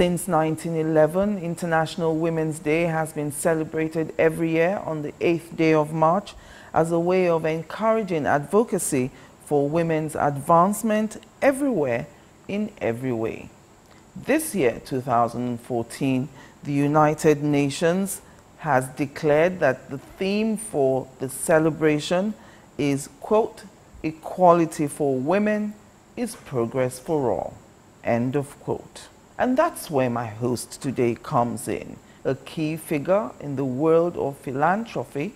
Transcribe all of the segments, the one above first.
Since 1911, International Women's Day has been celebrated every year on the 8th day of March as a way of encouraging advocacy for women's advancement everywhere in every way. This year, 2014, the United Nations has declared that the theme for the celebration is, quote, "Equality for women is progress for all," end of quote. And that's where my host today comes in, a key figure in the world of philanthropy,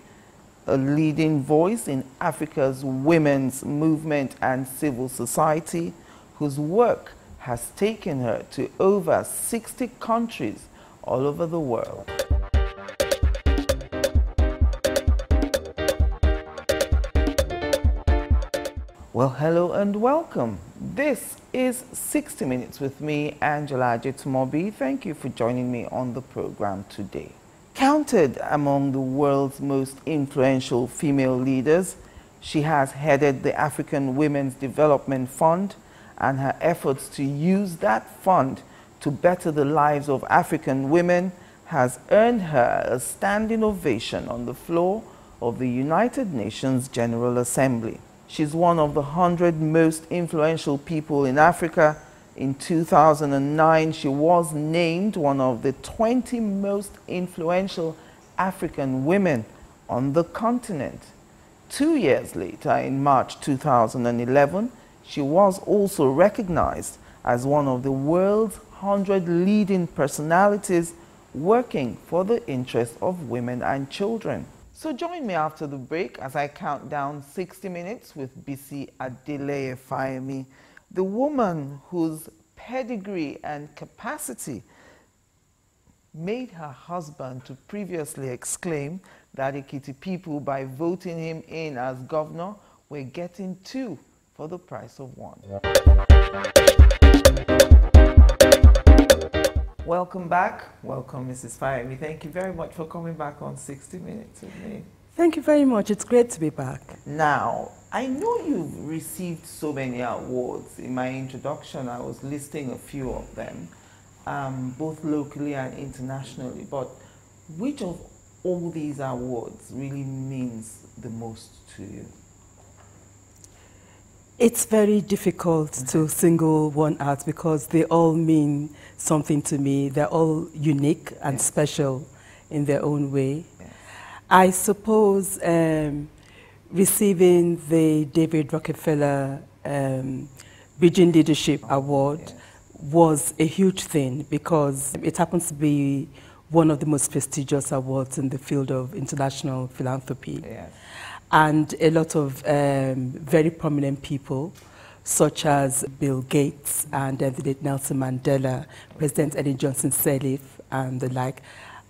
a leading voice in Africa's women's movement and civil society, whose work has taken her to over 60 countries all over the world. Well, hello and welcome. This is 60 Minutes with me, Angela Ajetumobi. Thank you for joining me on the program today. Counted among the world's most influential female leaders, she has headed the African Women's Development Fund, and her efforts to use that fund to better the lives of African women has earned her a standing ovation on the floor of the United Nations General Assembly. She's one of the 100 most influential people in Africa. In 2009, she was named one of the 20 most influential African women on the continent. 2 years later, in March 2011, she was also recognized as one of the world's 100 leading personalities working for the interests of women and children. So join me after the break as I count down 60 minutes with Bisi Fayemi, the woman whose pedigree and capacity made her husband to previously exclaim that Ekiti people, by voting him in as governor, were getting two for the price of one. Welcome back. Welcome, Mrs. Fayemi. Thank you very much for coming back on 60 Minutes with me. Thank you very much. It's great to be back. Now, I know you've received so many awards. In my introduction, I was listing a few of them, both locally and internationally. But which of all these awards really means the most to you? It's very difficult to single one out because they all mean something to me. They're all unique and special in their own way. I suppose receiving the David Rockefeller Bridging Leadership Award was a huge thing because it happens to be one of the most prestigious awards in the field of international philanthropy. And a lot of very prominent people, such as Bill Gates and the late Nelson Mandela, President Ellen Johnson Sirleaf, and the like,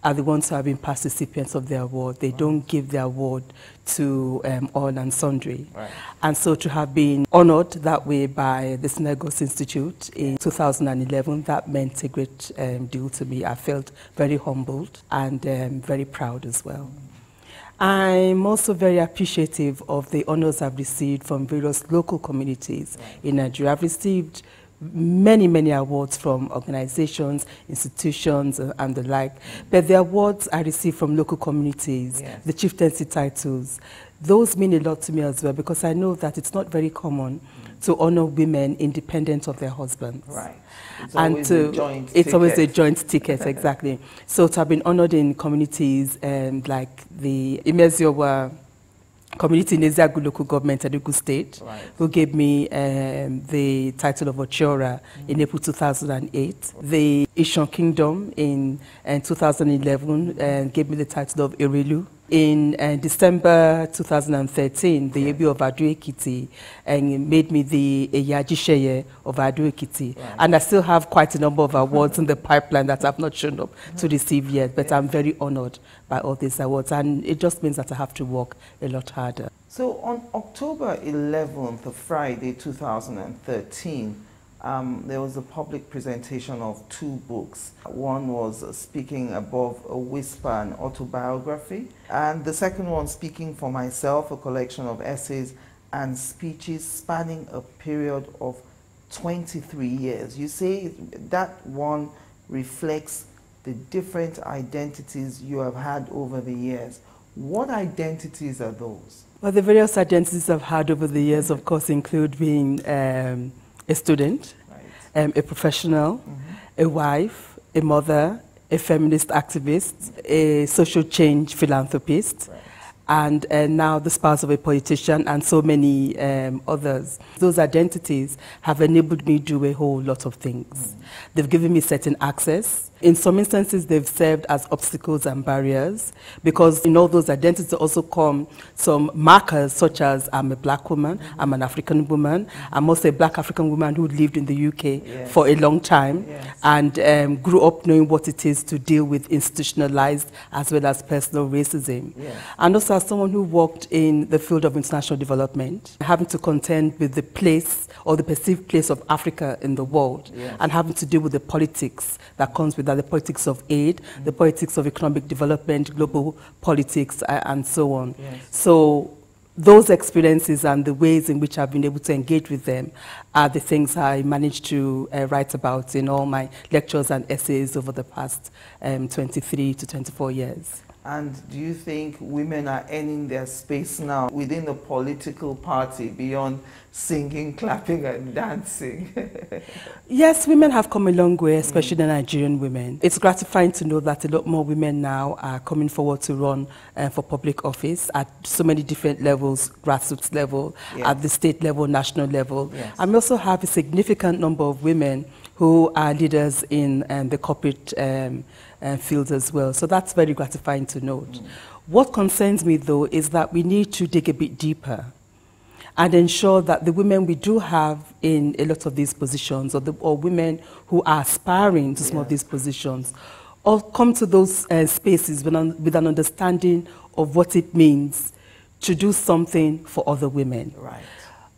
are the ones who have been past recipients of the award. They don't give the award to all and sundry. And so to have been honored that way by the Senegos Institute in 2011, that meant a great deal to me. I felt very humbled and very proud as well. I'm also very appreciative of the honors I've received from various local communities in Nigeria. I've received many, many awards from organizations, institutions, and the like. But the awards I received from local communities, the chieftaincy titles, those mean a lot to me as well because I know that it's not very common to honor women independent of their husbands. It's always a joint ticket. It's always a joint ticket, exactly. So to have been honored in communities like the Imeziowa community in Eziagu local government, Enugu State, who gave me the title of Ochiora in April 2008. The Ishon Kingdom in 2011 gave me the title of Erelu. In December 2013, the Ebi of Ado-Ekiti made me the Eyajisheye of Ado-Ekiti. And I still have quite a number of awards in the pipeline that I've not shown up to receive yet, but I'm very honored by all these awards, and it just means that I have to work a lot harder. So on October 11th, Friday 2013, there was a public presentation of two books. One was Speaking Above a Whisper, an autobiography, and the second one, Speaking for Myself, a collection of essays and speeches spanning a period of 23 years. You say that one reflects the different identities you have had over the years. What identities are those? Well, the various identities I've had over the years, of course, include being a student, Right. a professional, a wife, a mother, a feminist activist, a social change philanthropist, Right. and now the spouse of a politician, and so many others. Those identities have enabled me to do a whole lot of things. They've given me certain access. In some instances, they've served as obstacles and barriers, because in all those identities also come some markers, such as I'm a black woman, I'm an African woman, I'm also a black African woman who lived in the UK Yes. for a long time, Yes. and grew up knowing what it is to deal with institutionalized as well as personal racism. Yes. And also as someone who worked in the field of international development, having to contend with the place or the perceived place of Africa in the world, Yes. and having to deal with the politics that comes with that, the politics of aid, the politics of economic development, global politics, and so on. Yes. So those experiences and the ways in which I've been able to engage with them are the things I managed to write about in all my lectures and essays over the past 23 to 24 years. And do you think women are earning their space now within the political party beyond singing, clapping, and dancing? Yes, women have come a long way, especially the Nigerian women. It's gratifying to know that a lot more women now are coming forward to run for public office at so many different levels, grassroots level, Yes. at the state level, national level. Yes. And we also have a significant number of women who are leaders in the corporate fields as well. So that's very gratifying to note. What concerns me, though, is that we need to dig a bit deeper and ensure that the women we do have in a lot of these positions, or women who are aspiring to some of these positions, all come to those spaces with an understanding of what it means to do something for other women. Right.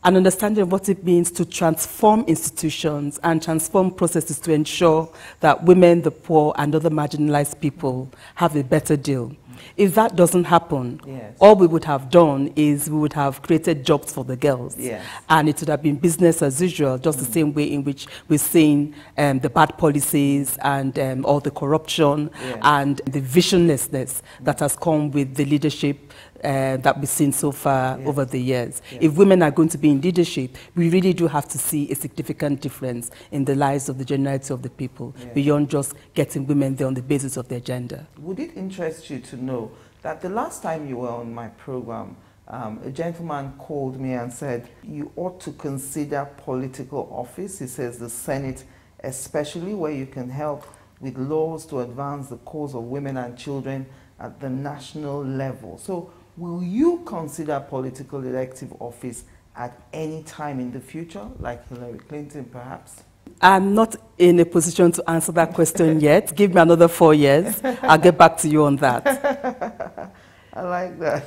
An understanding of what it means to transform institutions and transform processes to ensure that women, the poor, and other marginalized people have a better deal. If that doesn't happen, Yes. all we would have done is we would have created jobs for the girls. Yes. And it would have been business as usual, just the same way in which we're seeing the bad policies and all the corruption Yes. and the visionlessness that has come with the leadership that we've seen so far Yes. over the years. Yes. If women are going to be in leadership, we really do have to see a significant difference in the lives of the generality of the people, Yes. beyond just getting women there on the basis of their gender. Would it interest you to know that the last time you were on my program, a gentleman called me and said, you ought to consider political office. He says the Senate, especially where you can help with laws to advance the cause of women and children at the national level. So will you consider political elective office at any time in the future, like Hillary Clinton perhaps? I'm not in a position to answer that question yet. Give me another 4 years. I'll get back to you on that. I like that.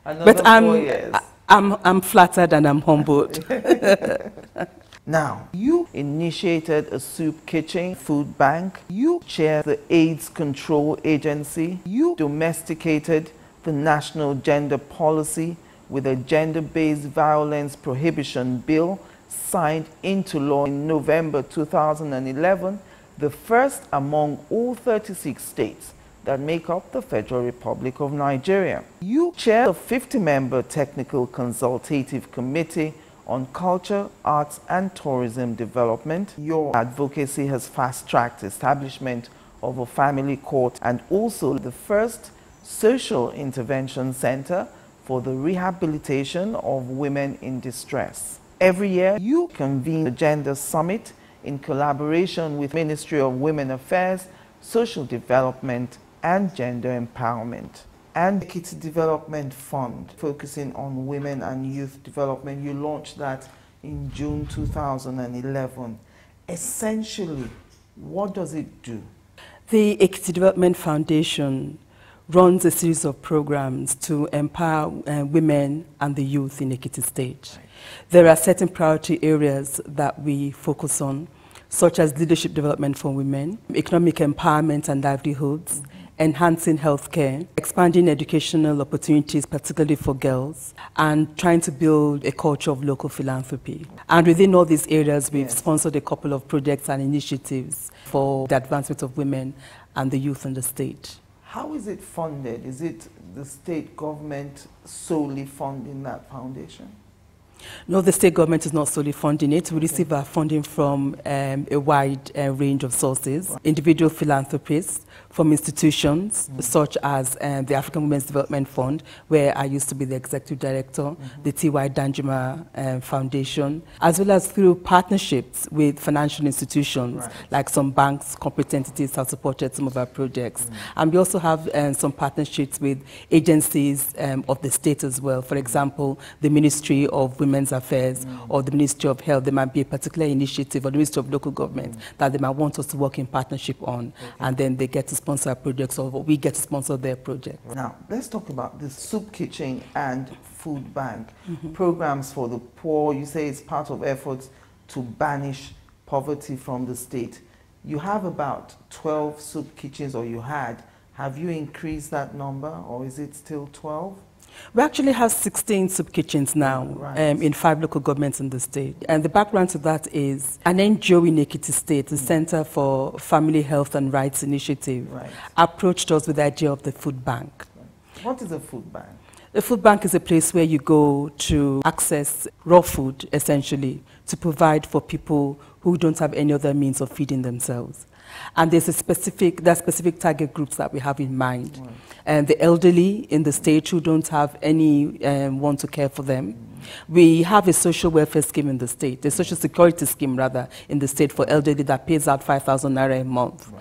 Another But 4 years. I'm flattered and I'm humbled. Now, you initiated a soup kitchen food bank. You chair the AIDS Control Agency. You domesticated the National Gender Policy with a gender-based violence prohibition bill signed into law in November 2011, the first among all 36 states that make up the Federal Republic of Nigeria. You chair the 50-member Technical Consultative Committee on Culture, Arts and Tourism Development. Your advocacy has fast-tracked establishment of a family court and also the first social intervention center for the rehabilitation of women in distress. Every year, you convene the Gender Summit in collaboration with Ministry of Women Affairs, Social Development and Gender Empowerment. And the Ekiti Development Fund, focusing on women and youth development. You launched that in June 2011. Essentially, what does it do? The Ekiti Development Foundation runs a series of programs to empower women and the youth in Ekiti State. Right. There are certain priority areas that we focus on, such as leadership development for women, economic empowerment and livelihoods, enhancing healthcare, expanding educational opportunities, particularly for girls, and trying to build a culture of local philanthropy. And within all these areas, we've sponsored a couple of projects and initiatives for the advancement of women and the youth in the state. How is it funded? Is it the state government solely funding that foundation? No, the state government is not solely funding it. We receive our funding from a wide range of sources, individual philanthropists, from institutions such as the African Women's Development Fund, where I used to be the executive director, the T.Y. Danjuma Foundation, as well as through partnerships with financial institutions, like some banks, corporate entities have supported some of our projects. And we also have some partnerships with agencies of the state as well. For example, the Ministry of Women's Affairs or the Ministry of Health. There might be a particular initiative, or the Ministry of Local Government that they might want us to work in partnership on, and then they get to sponsor our projects, or we get to sponsor their project. Now, let's talk about the soup kitchen and food bank programs for the poor. You say it's part of efforts to banish poverty from the state. You have about 12 soup kitchens, or you had. Have you increased that number, or is it still 12? We actually have 16 soup kitchens now in 5 local governments in the state. And the background to that is an NGO in Ekiti State, the Center for Family Health and Rights Initiative, approached us with the idea of the food bank. What is a food bank? The food bank is a place where you go to access raw food, essentially, to provide for people who don't have any other means of feeding themselves. And there are specific target groups that we have in mind. And the elderly in the state who don't have anyone to care for them. We have a social welfare scheme in the state, a social security scheme rather, in the state for elderly that pays out 5,000 naira a month.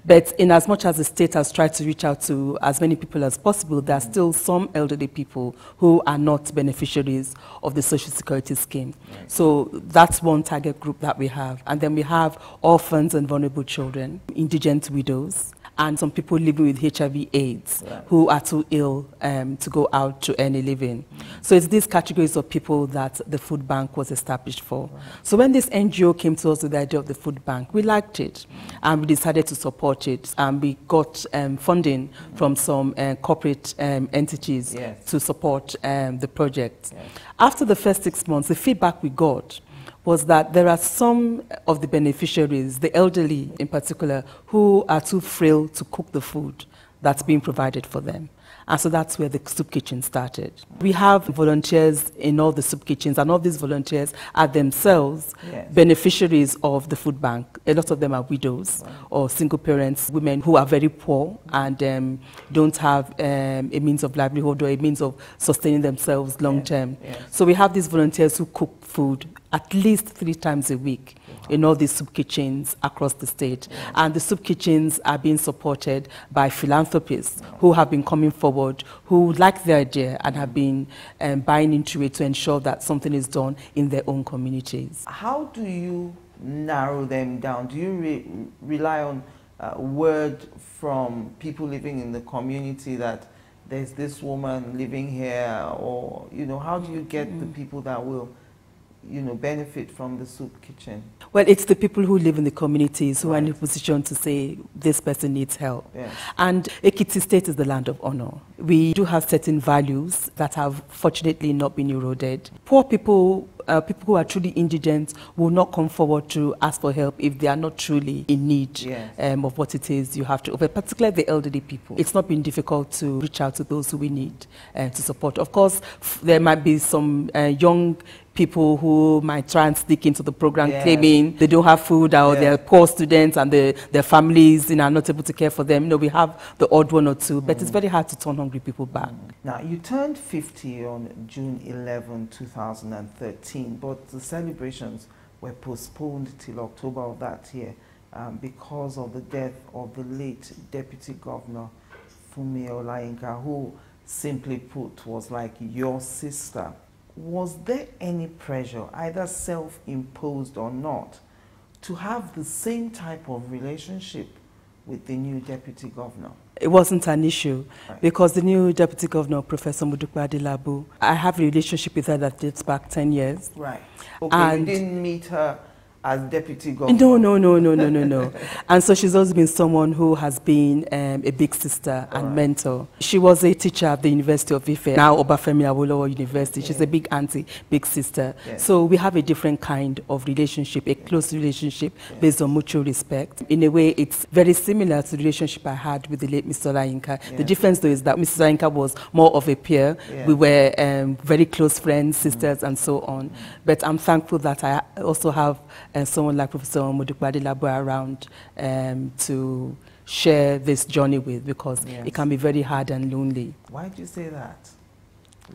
But in as much as the state has tried to reach out to as many people as possible, there are still some elderly people who are not beneficiaries of the social security scheme. So that's one target group that we have. And then we have orphans and vulnerable children, indigent widows, and some people living with HIV/AIDS who are too ill to go out to earn a living. So it's these categories of people that the food bank was established for. So when this NGO came to us with the idea of the food bank, we liked it, and we decided to support it, and we got funding from some corporate entities to support the project. After the first 6 months, the feedback we got was that there are some of the beneficiaries, the elderly in particular, who are too frail to cook the food that's being provided for them. And so that's where the soup kitchen started. We have volunteers in all the soup kitchens, and all these volunteers are themselves beneficiaries of the food bank. A lot of them are widows or single parents, women who are very poor and don't have a means of livelihood or a means of sustaining themselves long term. So we have these volunteers who cook food at least 3 times a week in all these soup kitchens across the state. And the soup kitchens are being supported by philanthropists who have been coming forward, who like the idea and have been buying into it to ensure that something is done in their own communities. How do you narrow them down? Do you rely on word from people living in the community that there's this woman living here, or, you know, how do you get the people that will, you know, benefit from the soup kitchen? Well, it's the people who live in the communities who are in a position to say this person needs help. And Ekiti State is the land of honor. We do have certain values that have fortunately not been eroded. Poor people, people who are truly indigent, will not come forward to ask for help if they are not truly in need of what it is you have to offer, particularly the elderly people. It's not been difficult to reach out to those who we need to support. Of course, there might be some young people who might try and sneak into the program claiming they don't have food, or they're poor students and their families are not able to care for them. You know, we have the odd one or two, but it's very hard to turn hungry people back. Now, you turned 50 on June 11, 2013, but the celebrations were postponed till October of that year because of the death of the late Deputy Governor Funmi Olayinka, who, simply put, was like your sister. Was there any pressure, either self-imposed or not, to have the same type of relationship with the new Deputy Governor? It wasn't an issue because the new Deputy Governor, Professor Modukwe Adelabu, I have a relationship with her that dates back 10 years. Okay, and you didn't meet her as deputy governor? No. And so she's always been someone who has been a big sister and mentor. She was a teacher at the University of Ife, now Obafemi Awolowo University. She's a big auntie, big sister. So we have a different kind of relationship, a close relationship based on mutual respect. In a way, it's very similar to the relationship I had with the late Mr. Olayinka. The difference, though, is that Mrs. Olayinka was more of a peer. We were very close friends, sisters, and so on. But I'm thankful that I also have someone like Professor Modukbade Labo around to share this journey with, because it can be very hard and lonely. Why do you say that?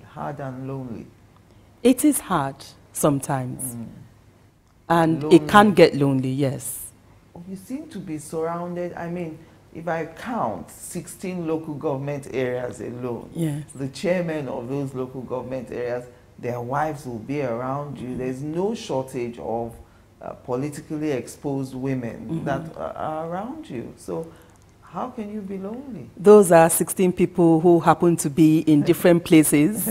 Hard and lonely? It is hard sometimes. And lonely. It can get lonely, yes. You seem to be surrounded. I mean, if I count 16 local government areas alone, the chairmen of those local government areas, their wives will be around you. There's no shortage of politically exposed women that are around you. So how can you be lonely? Those are 16 people who happen to be in different places,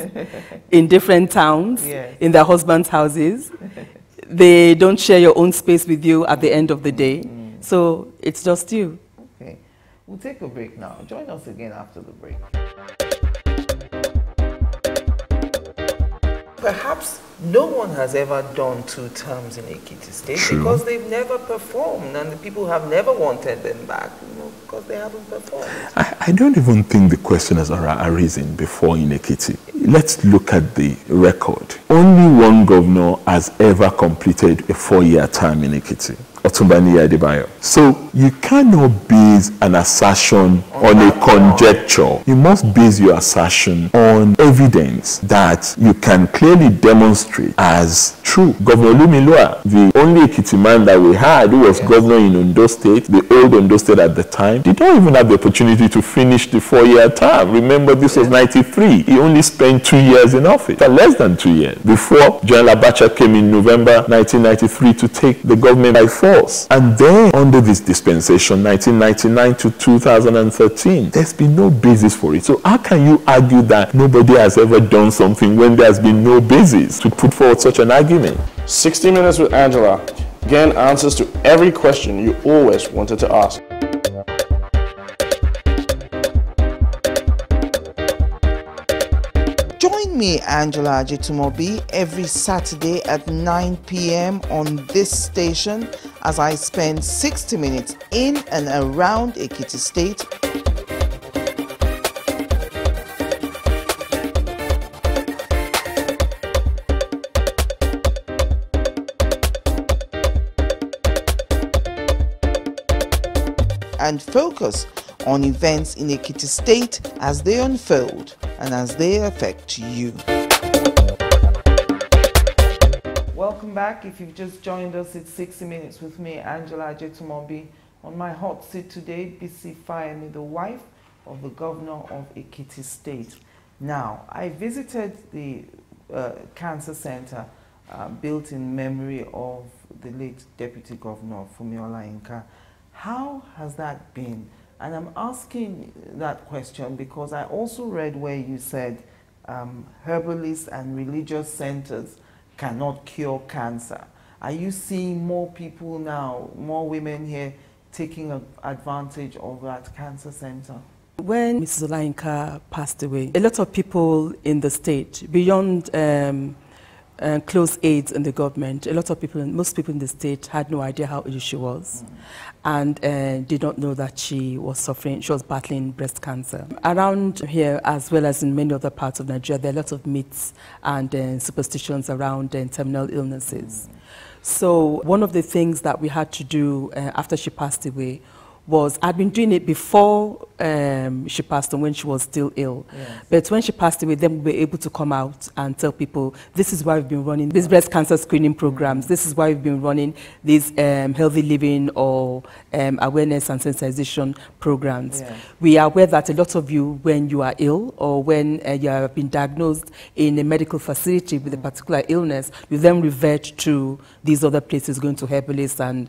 in different towns, in their husbands' houses. They don't share your own space with you at the end of the day. So it's just you. Okay. We'll take a break now. Join us again after the break. Perhaps no one has ever done 2 terms in Ekiti State because they've never performed, and the people have never wanted them back, because they haven't performed. I don't even think the question has arisen before in Ekiti. Let's look at the record. Only one governor has ever completed a 4-year term in Ekiti. Otumbani Adebayo. So you cannot base an assertion on a conjecture. You must base your assertion on evidence that you can clearly demonstrate as true. Governor Lumilua, the only Ekiti man that we had who was governor in Ondo State, the old Ondo State at the time, did not even have the opportunity to finish the 4-year term. Remember, this was 93. He only spent 2 years in office, less than 2 years, before General Abacha came in November 1993 to take the government by force. And then, under this dispensation, 1999 to 2013, there's been no basis for it. So how can you argue that nobody has ever done something when there's been no basis to put forward such an argument? 60 Minutes with Angela. Again, answers to every question you always wanted to ask. Join me, Angela Ajitumobi, every Saturday at 9 p.m. on this station as I spend 60 minutes in and around Ekiti State. And focus on events in Ekiti State as they unfold and as they affect you. Welcome back. If you've just joined us, it's 60 Minutes with me, Angela Ajitumobi. On my hot seat today, Bisi Fayemi, the wife of the governor of Ekiti State. Now, I visited the cancer center built in memory of the late Deputy Governor Fumi Olayinka. How has that been? And I'm asking that question because I also read where you said herbalists and religious centers cannot cure cancer. Are you seeing more people now, more women here taking advantage of that cancer center? When Mrs. Olayinka passed away, a lot of people in the state, beyond close aides in the government, a lot of people, most people in the state had no idea how ill she was and did not know that she was suffering, she was battling breast cancer. Around here, as well as in many other parts of Nigeria, there are a lot of myths and superstitions around terminal illnesses. So one of the things that we had to do after she passed away was, I'd been doing it before she passed on, when she was still ill. But when she passed away, then we were able to come out and tell people, this is why we've been running these breast cancer screening programs. This is why we've been running these healthy living or awareness and sensitization programs. We are aware that a lot of you, when you are ill or when you have been diagnosed in a medical facility with a particular illness, you then revert to these other places, going to herbalists and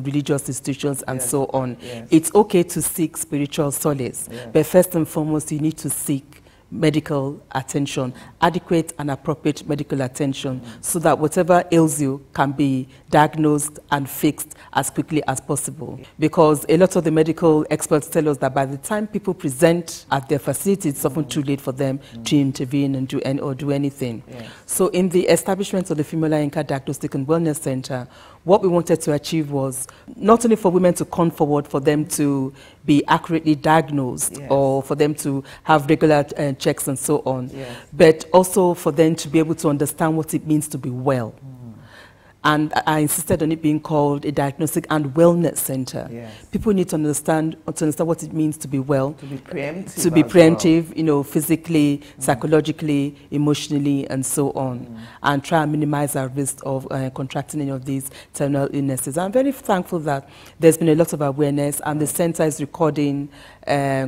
religious institutions and so on. It's okay to seek spiritual solace, but first and foremost, you need to seek medical attention, adequate and appropriate medical attention, so that whatever ails you can be diagnosed and fixed as quickly as possible. Because a lot of the medical experts tell us that by the time people present at their facility, it's often too late for them to intervene and do anything. Yes. So in the establishment of the Female Yinka Diagnostic and Wellness Center, what we wanted to achieve was not only for women to come forward, for them to be accurately diagnosed, yes, or for them to have regular checks and so on, yes, but also for them to be able to understand what it means to be well. And I insisted on it being called a diagnostic and wellness center. yes. People need to understand what it means to be well, To be preemptive. to be as preemptive, well. you know, physically, psychologically, emotionally, and so on, and try and minimize our risk of contracting any of these terminal illnesses. I'm very thankful that there's been a lot of awareness, and the center is recording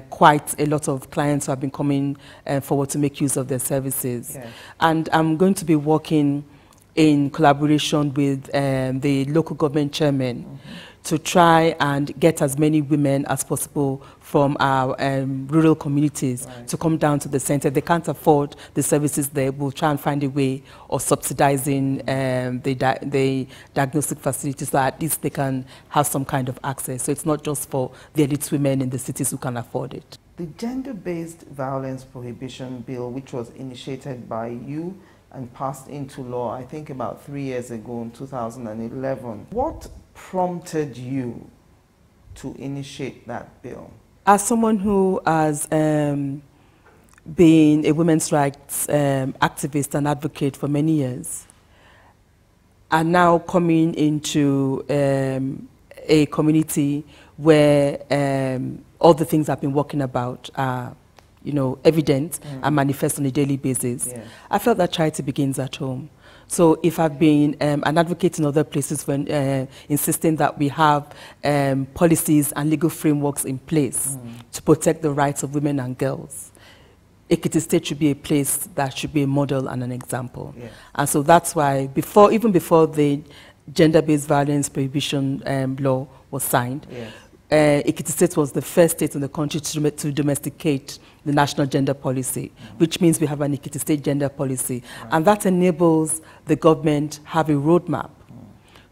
quite a lot of clients who have been coming forward to make use of their services. Yes. And I'm going to be working in collaboration with the local government chairman to try and get as many women as possible from our rural communities to come down to the center. They can't afford the services there. We'll try and find a way of subsidizing the diagnostic facilities so at least they can have some kind of access. So it's not just for the elite women in the cities who can afford it. The Gender-Based Violence Prohibition Bill, which was initiated by you and passed into law, I think about 3 years ago in 2011. What prompted you to initiate that bill? As someone who has been a women's rights activist and advocate for many years, and now coming into a community where all the things I've been working about are, you know, evident and manifest on a daily basis. Yes. I felt that charity begins at home. So if I've been an advocate in other places when insisting that we have policies and legal frameworks in place to protect the rights of women and girls, Ekiti State should be a place that should be a model and an example. Yes. And so that's why even before the Gender-Based Violence Prohibition law was signed, Yes. Ekiti State was the first state in the country to domesticate the national gender policy, which means we have an Ekiti State gender policy. And that enables the government have a roadmap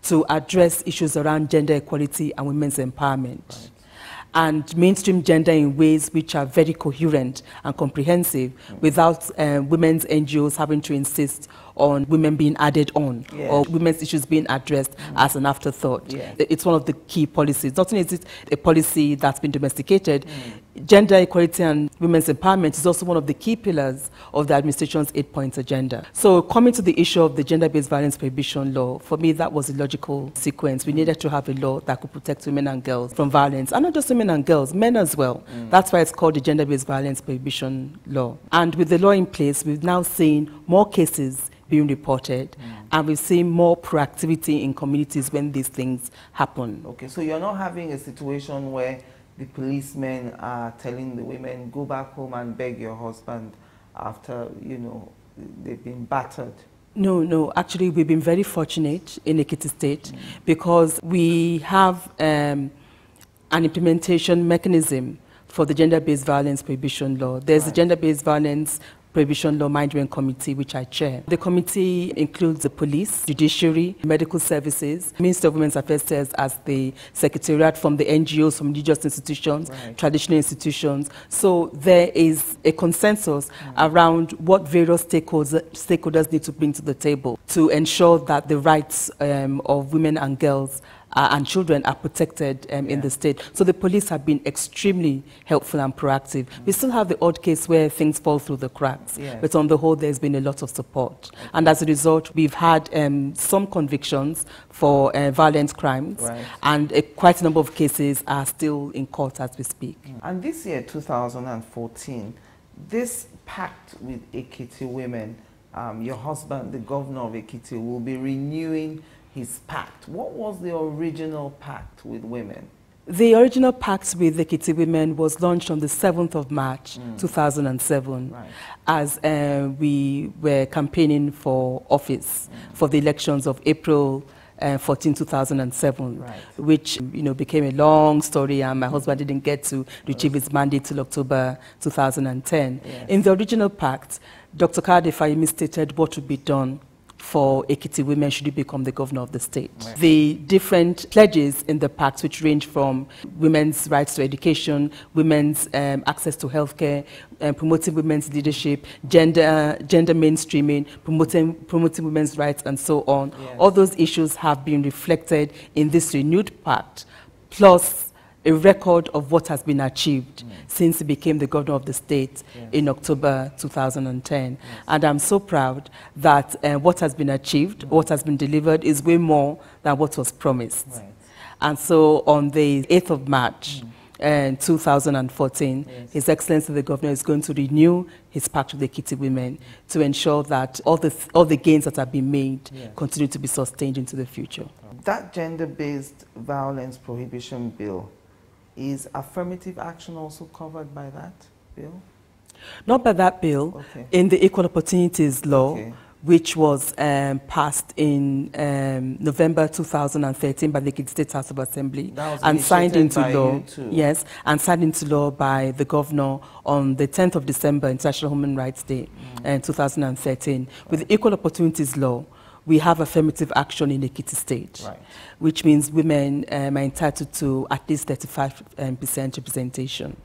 to address issues around gender equality and women's empowerment. And mainstream gender in ways which are very coherent and comprehensive without women's NGOs having to insist on women being added on or women's issues being addressed as an afterthought. Yeah. It's one of the key policies. Not only is it a policy that's been domesticated, gender equality and women's empowerment is also one of the key pillars of the administration's 8-point agenda. So coming to the issue of the Gender-Based Violence Prohibition law, for me that was a logical sequence. We needed to have a law that could protect women and girls from violence, and not just women and girls, men as well. That's why it's called the Gender-Based Violence Prohibition law. And with the law in place, we've now seen more cases being reported, and we've seen more proactivity in communities when these things happen. Okay, so you're not having a situation where the policemen are telling the women, go back home and beg your husband after, you know, they've been battered. No. Actually, we've been very fortunate in Ekiti State because we have an implementation mechanism for the Gender-Based Violence Prohibition law. There's the Gender-Based Violence Prohibition Law Monitoring Committee, which I chair. The committee includes the police, judiciary, medical services, Minister of Women's Affairs serves as the secretariat from the NGOs, from religious institutions, traditional institutions. So there is a consensus around what various stakeholders need to bring to the table to ensure that the rights of women and girls and children are protected in the state. So the police have been extremely helpful and proactive. We still have the odd case where things fall through the cracks, but on the whole, there's been a lot of support. And as a result, we've had some convictions for violent crimes, and quite a number of cases are still in court as we speak. And this year, 2014, this pact with Ekiti women, your husband, the governor of Ekiti, will be renewing his pact. What was the original pact with women? The original pact with the Ekiti women was launched on the 7th of March, 2007, as we were campaigning for office for the elections of April 2007, Right. which became a long story, and my husband didn't get to retrieve his mandate till October 2010. Yes. In the original pact, Dr. Bisi Fayemi stated what would be done for Ekiti women should he become the governor of the state. Right. The different pledges in the pact, which range from women's rights to education, women's access to healthcare, promoting women's leadership, gender mainstreaming, promoting women's rights, and so on. Yes. All those issues have been reflected in this renewed pact, plus a record of what has been achieved since he became the governor of the state in October 2010. And I'm so proud that what has been achieved, what has been delivered is way more than what was promised. Right. And so on the 8th of March, 2014, His Excellency the Governor is going to renew his pact with the Ekiti women to ensure that all the gains that have been made continue to be sustained into the future. That gender-based violence prohibition bill, is affirmative action also covered by that bill? Not by that bill. Okay. In the Equal Opportunities Law, Okay. which was passed in November 2013 by the Ekiti State House of Assembly That was and signed into initiated by law. you too. Yes, and signed into law by the governor on the 10th of December, International Human Rights Day, 2013. With the Equal Opportunities Law, we have affirmative action in Ekiti State, Right. which means women are entitled to at least 35% representation.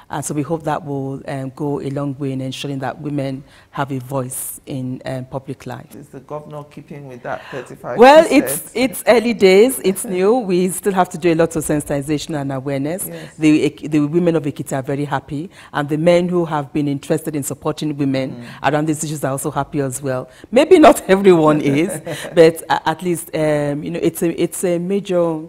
And so we hope that will go a long way in ensuring that women have a voice in public life. Is the governor keeping with that 35%? Well, it's early days, it's new. We still have to do a lot of sensitization and awareness. Yes. The women of Ekiti are very happy, and the men who have been interested in supporting women around these issues are also happy as well. Maybe not everyone is, but at least it's a major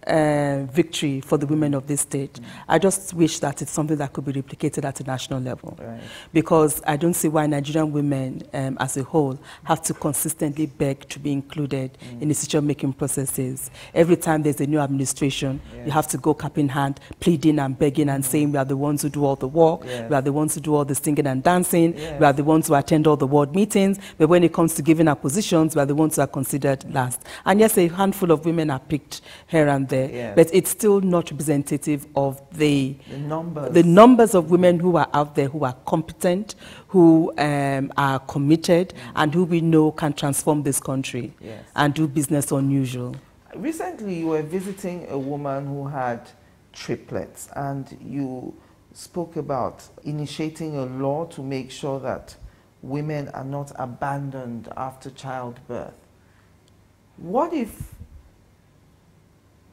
victory for the women of this state. I just wish that it's something that could be replicated at a national level. Right. Because I don't see why Nigerian women as a whole have to consistently beg to be included in decision-making processes. Every time there's a new administration, you have to go cap in hand, pleading and begging and saying we are the ones who do all the work, we are the ones who do all the singing and dancing, we are the ones who attend all the ward meetings, but when it comes to giving our positions, we are the ones who are considered last. And yes, a handful of women are picked here and there, but it's still not representative of the numbers of women who are out there, who are competent, who are committed, and who we know can transform this country and do business unusual. Recently, you were visiting a woman who had triplets, and you spoke about initiating a law to make sure that women are not abandoned after childbirth. What if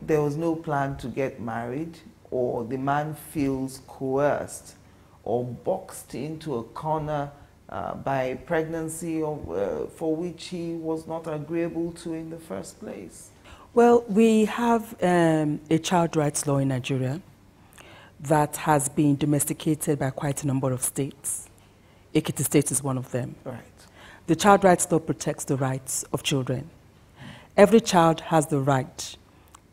there was no plan to get married, or the man feels coerced or boxed into a corner by pregnancy for which he was not agreeable to in the first place? Well, we have a child rights law in Nigeria that has been domesticated by quite a number of states. Ekiti State is one of them. Right. The child rights law protects the rights of children. Every child has the right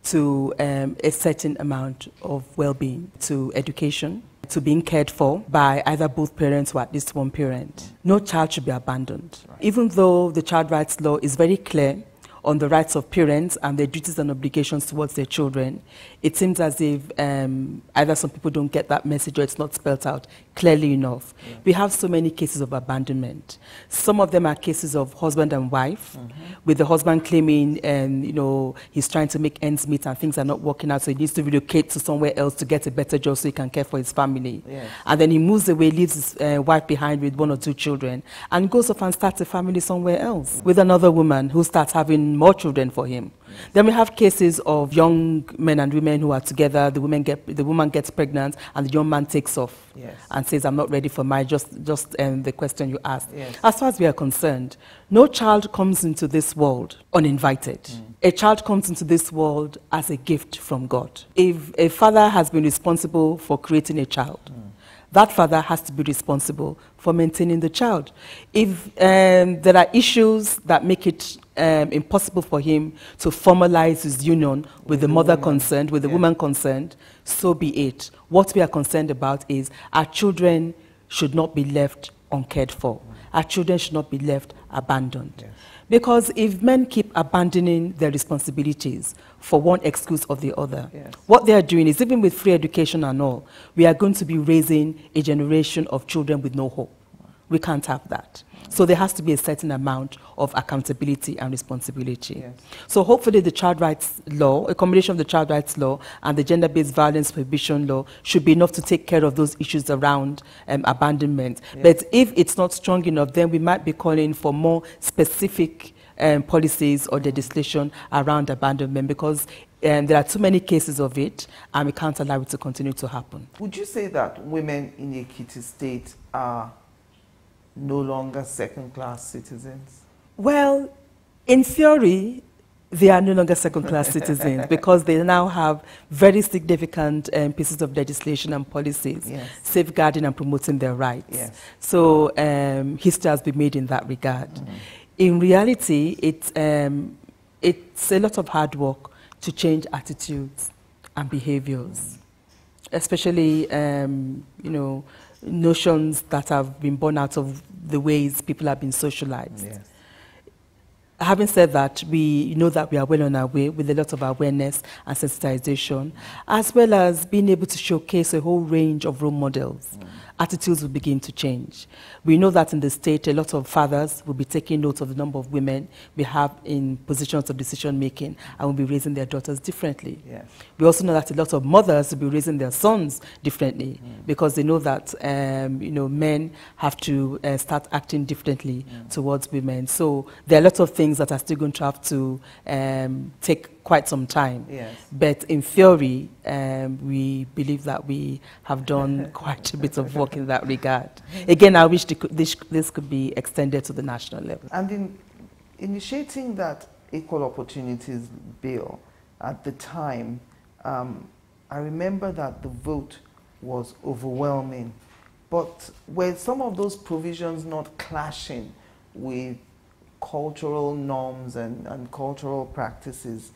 to a certain amount of well-being, to education, to being cared for by either both parents or at least one parent. No child should be abandoned. Right. Even though the child rights law is very clear on the rights of parents and their duties and obligations towards their children, it seems as if either some people don't get that message or it's not spelled out clearly enough. We have so many cases of abandonment. Some of them are cases of husband and wife, with the husband claiming, he's trying to make ends meet and things are not working out, so he needs to relocate to somewhere else to get a better job so he can care for his family. And then he moves away, leaves his wife behind with 1 or 2 children, and goes off and starts a family somewhere else with another woman who starts having more children for him. Then we have cases of young men and women who are together. The woman gets pregnant, and the young man takes off and says, "I'm not ready for marriage." Just the question you asked. As far as we are concerned, no child comes into this world uninvited. A child comes into this world as a gift from God. If a father has been responsible for creating a child, that father has to be responsible for maintaining the child. If there are issues that make it impossible for him to formalize his union with the mother concerned, with the woman concerned, so be it. What we are concerned about is our children should not be left uncared for. our children should not be left abandoned. Yes. Because if men keep abandoning their responsibilities for one excuse or the other, yes, what they are doing is, even with free education and all, we are going to be raising a generation of children with no hope. We can't have that. So there has to be a certain amount of accountability and responsibility. Yes. So hopefully the child rights law, a combination of the child rights law and the gender-based violence prohibition law should be enough to take care of those issues around abandonment. Yes. But if it's not strong enough, then we might be calling for more specific policies or legislation around abandonment, because there are too many cases of it and we can't allow it to continue to happen. Would you say that women in Ekiti State are no longer second-class citizens? Well, in theory, they are no longer second-class citizens because they now have very significant pieces of legislation and policies, yes, safeguarding and promoting their rights. Yes. So history has been made in that regard. Mm-hmm. In reality, it's a lot of hard work to change attitudes and behaviors, especially, you know, notions that have been born out of the ways people have been socialized. Yes. Having said that, we know that we are well on our way with a lot of awareness and sensitization, as well as being able to showcase a whole range of role models. Attitudes will begin to change. We know that in the state, a lot of fathers will be taking note of the number of women we have in positions of decision making and will be raising their daughters differently. Yes. We also know that a lot of mothers will be raising their sons differently because they know that you know, men have to start acting differently towards women. So there are a lot of things that are still going to have to take quite some time. Yes. But in theory, we believe that we have done quite a bit of work in that regard. Again, I wish this could be extended to the national level. And in initiating that Equal Opportunities Bill at the time, I remember that the vote was overwhelming. But were some of those provisions not clashing with cultural norms and cultural practices?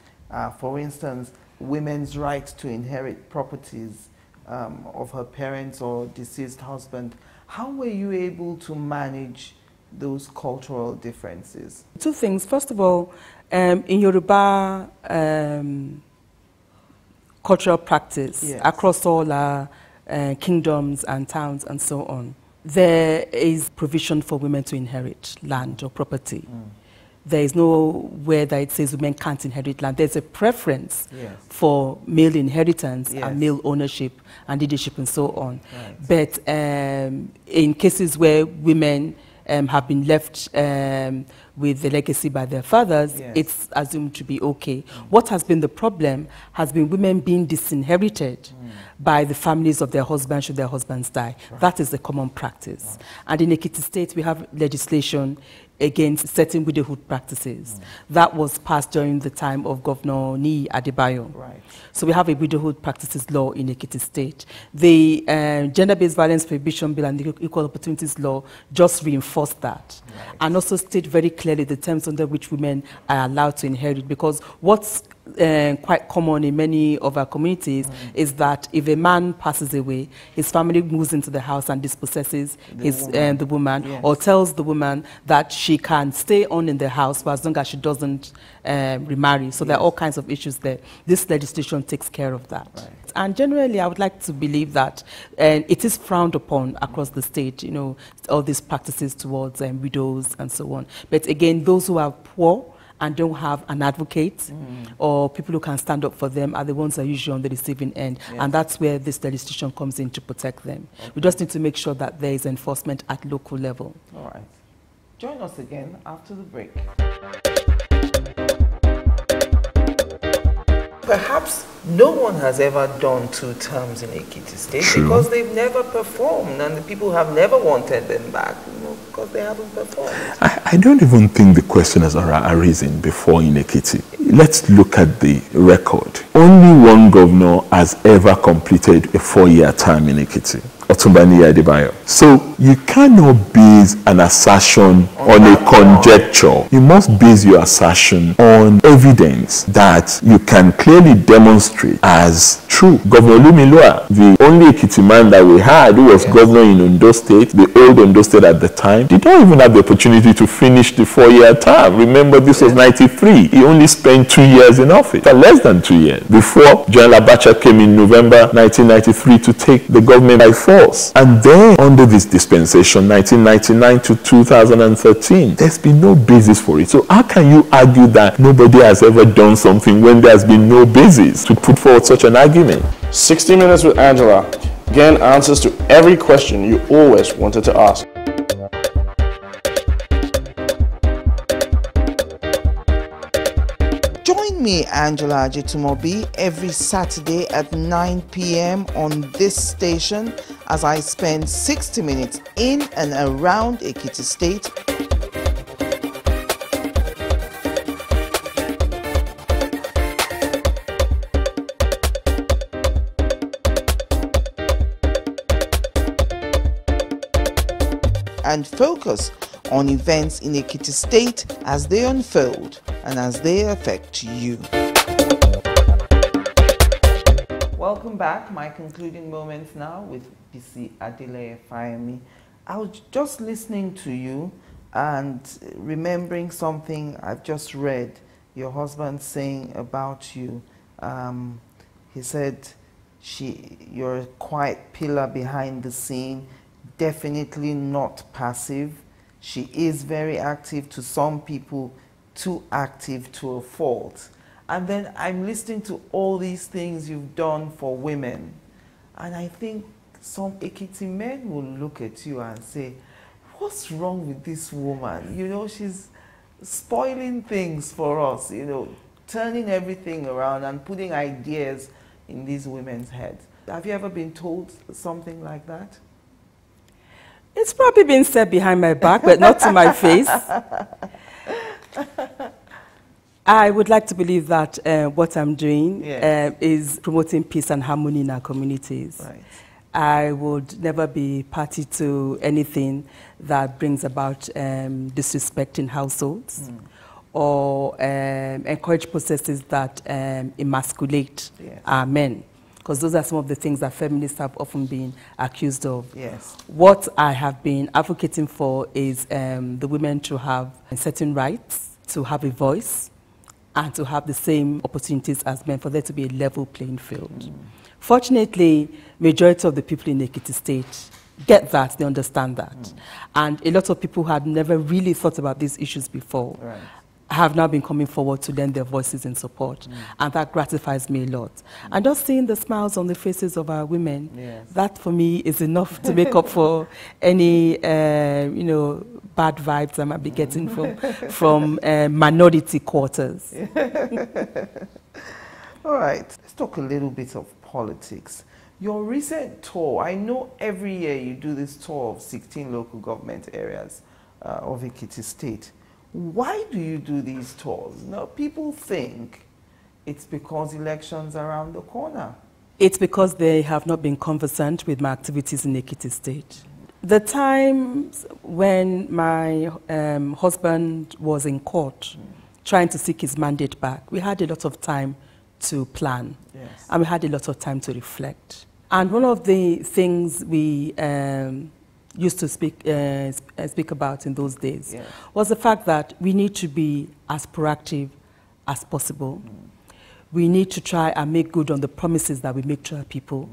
For instance, women's right to inherit properties of her parents or deceased husband. How were you able to manage those cultural differences? Two things. First of all, in Yoruba cultural practice, yes, across all our kingdoms and towns and so on, there is provision for women to inherit land or property. There is nowhere that it says women can't inherit land. There's a preference, yes, for male inheritance, yes, and male ownership and leadership and so on. Right. But in cases where women have been left with the legacy by their fathers, yes, it's assumed to be okay. What has been the problem has been women being disinherited by the families of their husbands should their husbands die. Right. That is the common practice. Right. And in Ekiti State, we have legislation against certain widowhood practices. That was passed during the time of Governor Ni Adebayo. Right. So we have a widowhood practices law in Ekiti State. The gender-based violence prohibition bill and the equal opportunities law just reinforced that. Right. And also state very clearly the terms under which women are allowed to inherit, because what's quite common in many of our communities is that if a man passes away, his family moves into the house and dispossesses the woman, yes, or tells the woman that she can stay on in the house for as long as she doesn't remarry. So yes, there are all kinds of issues there. This legislation takes care of that. Right. And generally, I would like to believe that it is frowned upon across the state, you know, all these practices towards widows and so on. But again, those who are poor and don't have an advocate or people who can stand up for them are the ones that are usually on the receiving end. Yes. And that's where this legislation comes in to protect them. Okay. We just need to make sure that there is enforcement at local level. All right. Join us again after the break. Perhaps no one has ever done 2 terms in Ekiti State. True. Because they've never performed and the people have never wanted them back, you know, because they haven't performed. I don't even think the question has arisen before in Ekiti. Let's look at the record. Only one governor has ever completed a 4-year term in Ekiti, Otumbani Adebayo. So you cannot base an assertion on a conjecture. You must base your assertion on evidence that you can clearly demonstrate as true. Governor Lumilua, the only Ekiti man that we had who was governor in Ondo State, the old Ondo State at the time, did not even have the opportunity to finish the 4-year term. Remember, this was 93. He only spent 2 years in office, less than 2 years, before General Abacha came in November 1993 to take the government by force. And then, under this dispensation, 1999 to 2013, there's been no basis for it. So how can you argue that nobody has ever done something when there has been no basis to put forward such an argument? 60 Minutes with Angela. Again, answers to every question you always wanted to ask. Join me, Angela Ajitumobi, every Saturday at 9 p.m. on this station as I spend 60 minutes in and around Ekiti State. And focus on events in Ekiti State as they unfold and as they affect you. Welcome back. My concluding moments now with Bisi Fayemi. I was just listening to you and remembering something I've just read your husband saying about you. He said you're a quiet pillar behind the scene, definitely not passive. She is very active, to some people too active to a fault. And then I'm listening to all these things you've done for women, and I think some Ekiti men will look at you and say, what's wrong with this woman? You know, she's spoiling things for us, you know, turning everything around and putting ideas in these women's heads. Have you ever been told something like that? It's probably been said behind my back, but not to my face. I would like to believe that what I'm doing is promoting peace and harmony in our communities. Right. I would never be party to anything that brings about disrespect in households or encourage processes that emasculate our men. Because those are some of the things that feminists have often been accused of. Yes. What I have been advocating for is the women to have certain rights, to have a voice, and to have the same opportunities as men, for there to be a level playing field. Fortunately, majority of the people in Ekiti State get that, they understand that. And a lot of people who had never really thought about these issues before have now been coming forward to lend their voices in support. And that gratifies me a lot. And just seeing the smiles on the faces of our women, that for me is enough to make up for any, you know, bad vibes I might be getting from minority quarters. All right, let's talk a little bit of politics. Your recent tour, I know every year you do this tour of 16 local government areas of Ekiti State. Why do you do these tours? Now, people think it's because elections are around the corner. It's because they have not been conversant with my activities in Ekiti State. The times when my husband was in court trying to seek his mandate back, we had a lot of time to plan, and we had a lot of time to reflect. And one of the things we used to speak about in those days was the fact that we need to be as proactive as possible. We need to try and make good on the promises that we make to our people.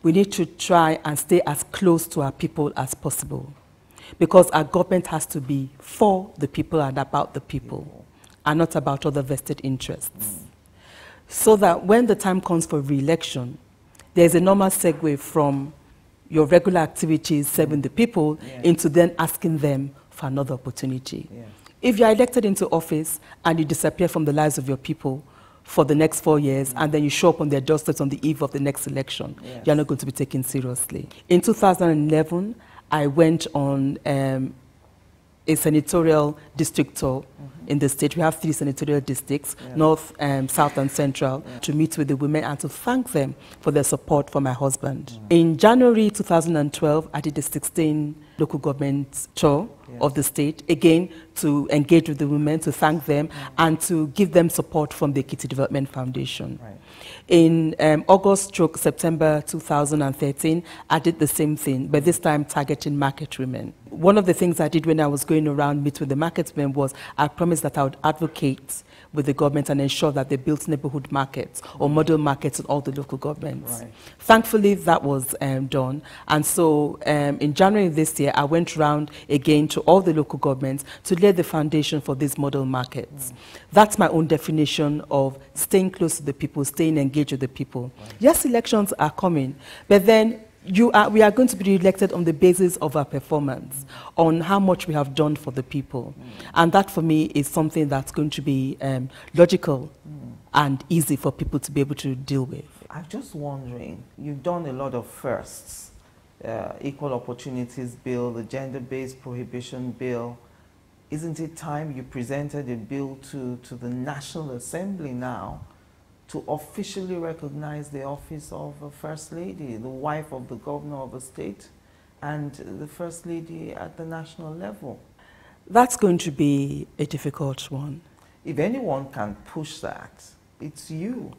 We need to try and stay as close to our people as possible, because our government has to be for the people and about the people, and not about other vested interests. So that when the time comes for re-election, there's a normal segue from your regular activities serving the people into then asking them for another opportunity. If you are elected into office and you disappear from the lives of your people for the next 4 years and then you show up on their doorsteps on the eve of the next election, you're not going to be taken seriously. In 2011, I went on a senatorial district tour in the state. We have 3 senatorial districts, North, South and Central, to meet with the women and to thank them for their support for my husband. In January 2012, I did a 16 local government tour of the state, again to engage with the women, to thank them and to give them support from the Ekiti Development Foundation. Right. In September 2013, I did the same thing, but this time targeting market women. One of the things I did when I was going around meet with the market women was I promised that I would advocate with the government and ensure that they built neighborhood markets or model markets in all the local governments. Right. Thankfully, that was done. And so in January this year, I went around again to all the local governments to lay the foundation for these model markets. That's my own definition of staying close to the people, staying engaged with the people. Right. Yes, elections are coming, but then we are going to be elected on the basis of our performance, on how much we have done for the people. And that, for me, is something that's going to be logical and easy for people to be able to deal with. I'm just wondering, you've done a lot of firsts. Equal Opportunities Bill, the Gender-Based Prohibition Bill. Isn't it time you presented a bill to the National Assembly now to officially recognize the office of a First Lady, the wife of the governor of a state, and the First Lady at the national level? That's going to be a difficult one. If anyone can push that, it's you.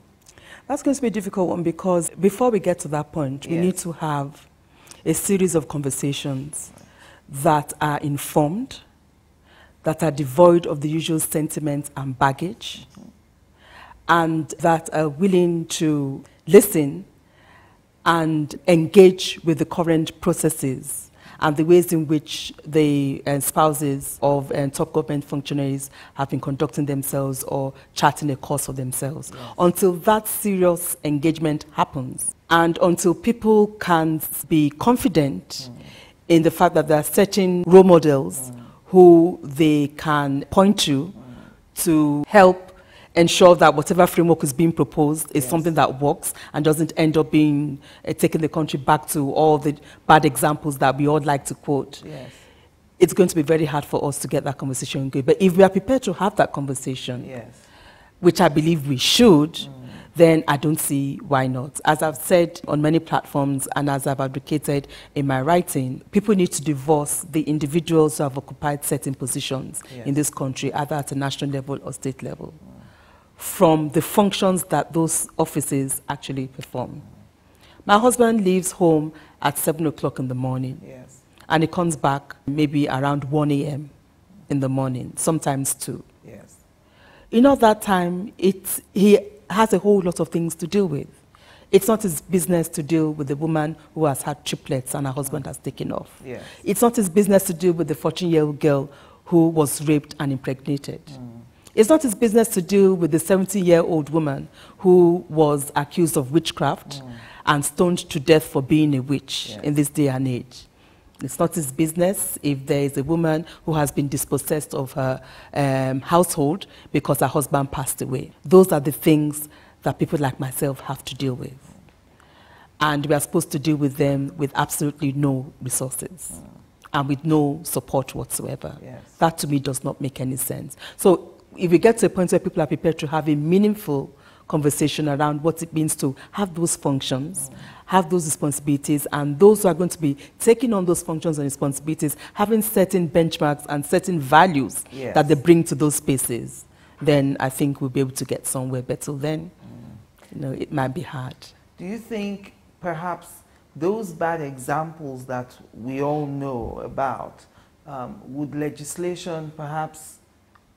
That's going to be a difficult one because before we get to that point, we need to have a series of conversations that are informed, that are devoid of the usual sentiment and baggage, and that are willing to listen and engage with the current processes and the ways in which the spouses of top government functionaries have been conducting themselves or charting a course for themselves. Yes. Until that serious engagement happens, and until people can be confident in the fact that there are certain role models who they can point to help ensure that whatever framework is being proposed is something that works and doesn't end up being taking the country back to all the bad examples that we all like to quote. Yes. It's going to be very hard for us to get that conversation going. But if we are prepared to have that conversation, which I believe we should, then I don't see why not. As I've said on many platforms and as I've advocated in my writing, people need to divorce the individuals who have occupied certain positions in this country, either at a national level or state level, from the functions that those offices actually perform. My husband leaves home at 7 o'clock in the morning, and he comes back maybe around 1 a.m. in the morning, sometimes 2. In all that time, he has a whole lot of things to deal with. It's not his business to deal with the woman who has had triplets and her husband has taken off. It's not his business to deal with the 14-year-old girl who was raped and impregnated. It's not his business to deal with the 70-year-old woman who was accused of witchcraft and stoned to death for being a witch in this day and age. It's not his business if there is a woman who has been dispossessed of her household because her husband passed away. Those are the things that people like myself have to deal with. And we are supposed to deal with them with absolutely no resources and with no support whatsoever. That to me does not make any sense. So if we get to a point where people are prepared to have a meaningful conversation around what it means to have those functions, have those responsibilities, and those who are going to be taking on those functions and responsibilities, having certain benchmarks and certain values that they bring to those spaces, then I think we'll be able to get somewhere. But till then, it might be hard. Do you think perhaps those bad examples that we all know about, would legislation perhaps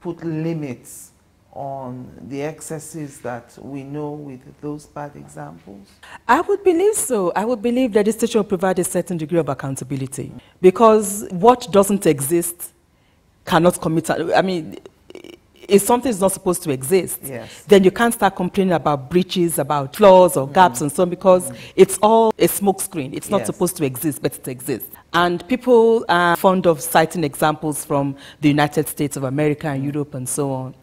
put limits on the excesses that we know with those bad examples? I would believe so. I would believe legislation will provide a certain degree of accountability, because what doesn't exist cannot commit. I mean, if something is not supposed to exist, then you can't start complaining about breaches, about flaws or gaps and so on, because it's all a smokescreen. It's not supposed to exist, but it exists. And people are fond of citing examples from the United States of America and Europe and so on.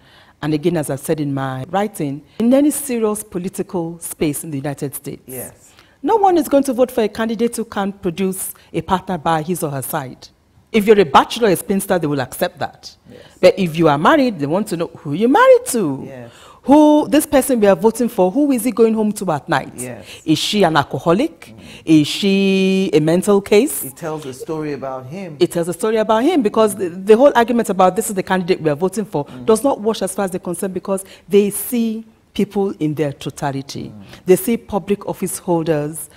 And again, as I said in my writing, in any serious political space in the United States, no one is going to vote for a candidate who can't produce a partner by his or her side. If you're a bachelor, a spinster, they will accept that. Yes. But if you are married, they want to know who you're married to. Yes. Who this person we are voting for, who is he going home to at night? Yes. Is she an alcoholic? Is she a mental case? It tells a story about him. It tells a story about him, because the whole argument about this is the candidate we are voting for does not wash as far as they're concerned, because they see people in their totality. They see public office holders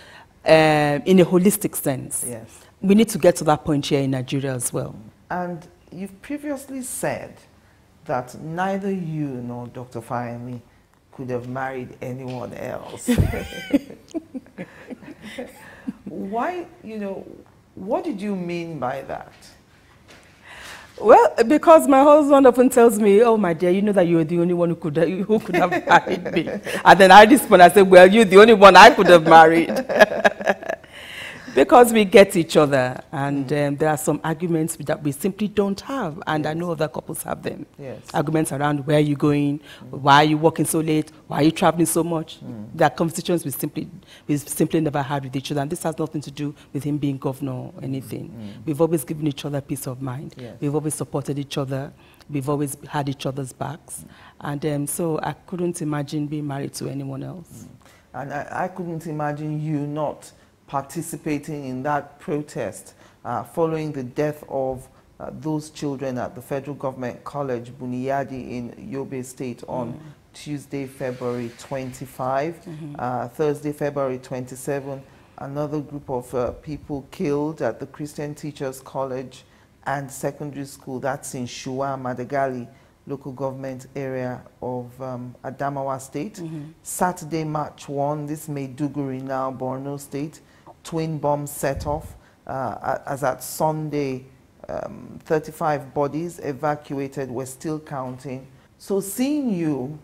in a holistic sense. Yes. We need to get to that point here in Nigeria as well. And you've previously said that neither you nor Dr. Fayemi could have married anyone else. Why, what did you mean by that? Well, because my husband often tells me, oh, my dear, you know that you're the only one who could have married me. And then I respond, I say, well, you're the only one I could have married. Because we get each other, and there are some arguments that we simply don't have, and I know other couples have them. Yes. Arguments around where you're going, why are you working so late, why are you traveling so much. There are conversations we simply never had with each other, and this has nothing to do with him being governor or anything. We've always given each other peace of mind. Yes. We've always supported each other. We've always had each other's backs. And so I couldn't imagine being married to anyone else. And I couldn't imagine you not participating in that protest following the death of those children at the Federal Government College, Buniyadi, in Yobe State on Tuesday, February 25, Thursday, February 27. Another group of people killed at the Christian Teachers College and Secondary School. That's in Shua, Madagali, local government area of Adamawa State. Saturday, March 1, this Maiduguri now, Borno State. Twin bombs set off. As at Sunday, 35 bodies evacuated. We're still counting. So seeing you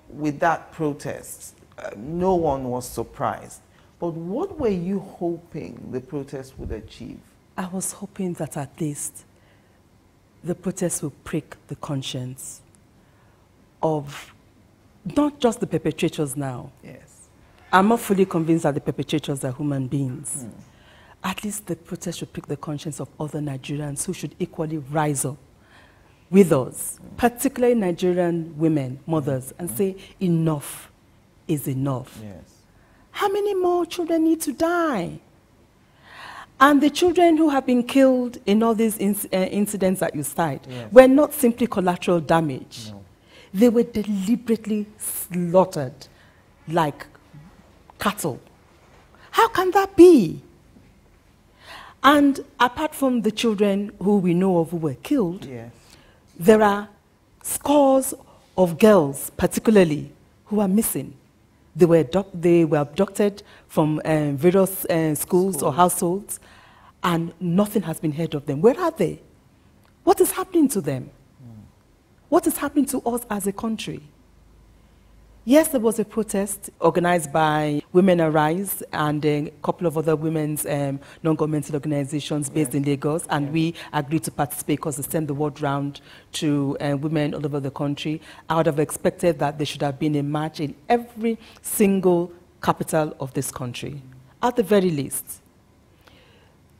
with that protest, no one was surprised. But what were you hoping the protest would achieve? I was hoping that at least the protest will prick the conscience of not just the perpetrators now. Yes. I'm not fully convinced that the perpetrators are human beings. At least the protest should prick the conscience of other Nigerians who should equally rise up with us, particularly Nigerian women, mothers, and say enough is enough. Yes. How many more children need to die? And the children who have been killed in all these incidents that you cite were not simply collateral damage. No. They were deliberately slaughtered like cattle. How can that be? And apart from the children who we know of who were killed, Yes. there are scores of girls, particularly, who are missing. They were abducted from various schools or households, and nothing has been heard of them. Where are they? What is happening to them? What is happening to us as a country? Yes, there was a protest organized by Women Arise and a couple of other women's non-governmental organizations based in Lagos, and we agreed to participate because they sent the word round to women all over the country. I would have expected that there should have been a march in every single capital of this country, at the very least.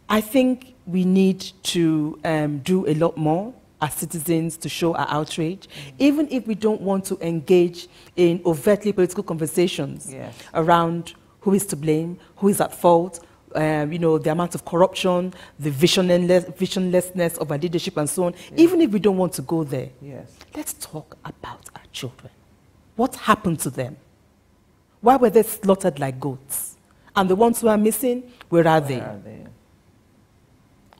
I think we need to do a lot more as citizens to show our outrage, even if we don't want to engage in overtly political conversations around who is to blame, who is at fault, the amount of corruption, the visionlessness of our leadership and so on. Even if we don't want to go there, let's talk about our children. What happened to them? Why were they slaughtered like goats? And the ones who are missing, where are they?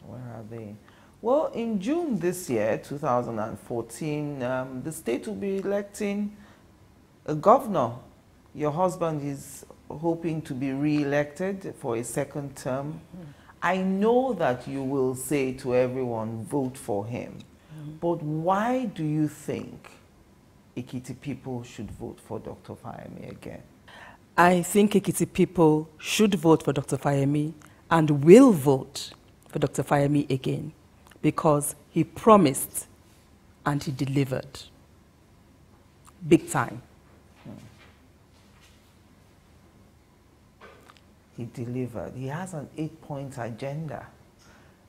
Where are they? Well, in June this year, 2014, the state will be electing a governor. Your husband is hoping to be re-elected for a second term. I know that you will say to everyone, vote for him. But why do you think Ekiti people should vote for Dr. Fayemi again? I think Ekiti people should vote for Dr. Fayemi and will vote for Dr. Fayemi again, because he promised and he delivered. Big time. He delivered. He has an 8-point agenda.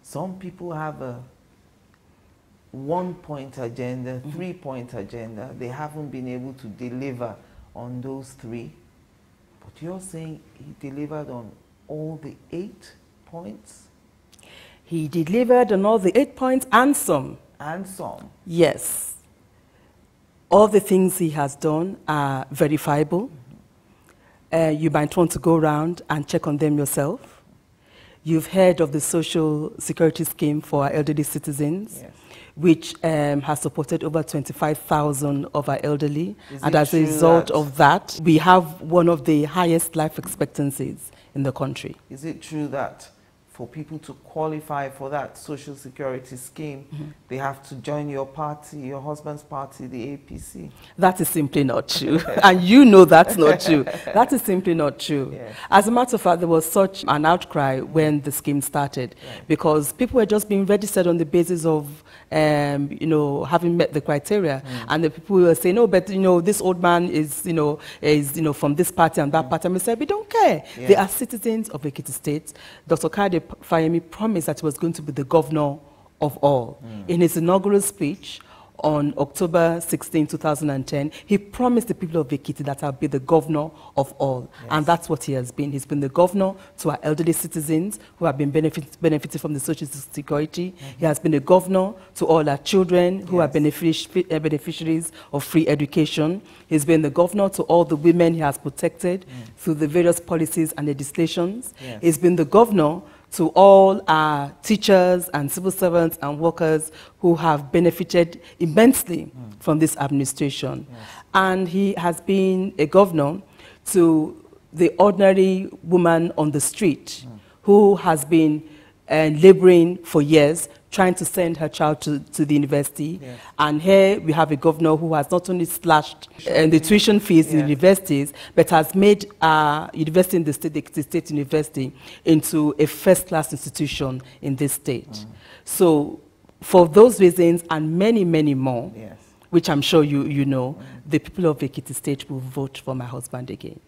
Some people have a one-point agenda, three-point agenda. They haven't been able to deliver on those three. But you're saying he delivered on all the 8 points? He delivered on all the 8 points and some. And some? Yes. All the things he has done are verifiable. You might want to go around and check on them yourself. You've heard of the social security scheme for our elderly citizens, yes, which has supported over 25,000 of our elderly. And as a result of that, we have one of the highest life expectancies in the country. Is it true that for people to qualify for that social security scheme, they have to join your party, your husband's party, the APC? That is simply not true. And you know that's not true. That is simply not true. Yes. As a matter of fact, there was such an outcry when the scheme started, because people were just being registered on the basis of you know, having met the criteria, and the people were saying, "Oh, but you know, this old man is from this party and that party." And we said, "We don't care. Yeah. They are citizens of Ekiti State." Dr. Bisi Fayemi promised that he was going to be the governor of all. In his inaugural speech on October 16, 2010, he promised the people of Ekiti that I'll be the governor of all. Yes. And that's what he has been. He's been the governor to our elderly citizens who have been benefiting from the social security. He has been a governor to all our children who are beneficiaries of free education. He's been the governor to all the women he has protected through the various policies and legislations. Yes. He's been the governor to all our teachers and civil servants and workers who have benefited immensely from this administration. Yes. And he has been a governor to the ordinary woman on the street who has been laboring for years, trying to send her child to the university. Yes. And here we have a governor who has not only slashed the tuition fees in universities, but has made university in the state university into a first-class institution in this state. So for those reasons and many, many more, which I'm sure you know, the people of Ekiti State will vote for my husband again.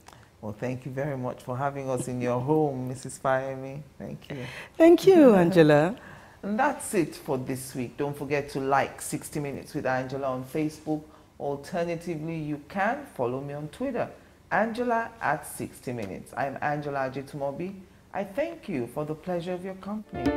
Well, thank you very much for having us in your home, Mrs. Fayemi. Thank you. Thank you, Angela. And that's it for this week. Don't forget to like 60 Minutes with Angela on Facebook. Alternatively, you can follow me on Twitter, Angela at 60 Minutes. I'm Angela Ajitumobi. I thank you for the pleasure of your company.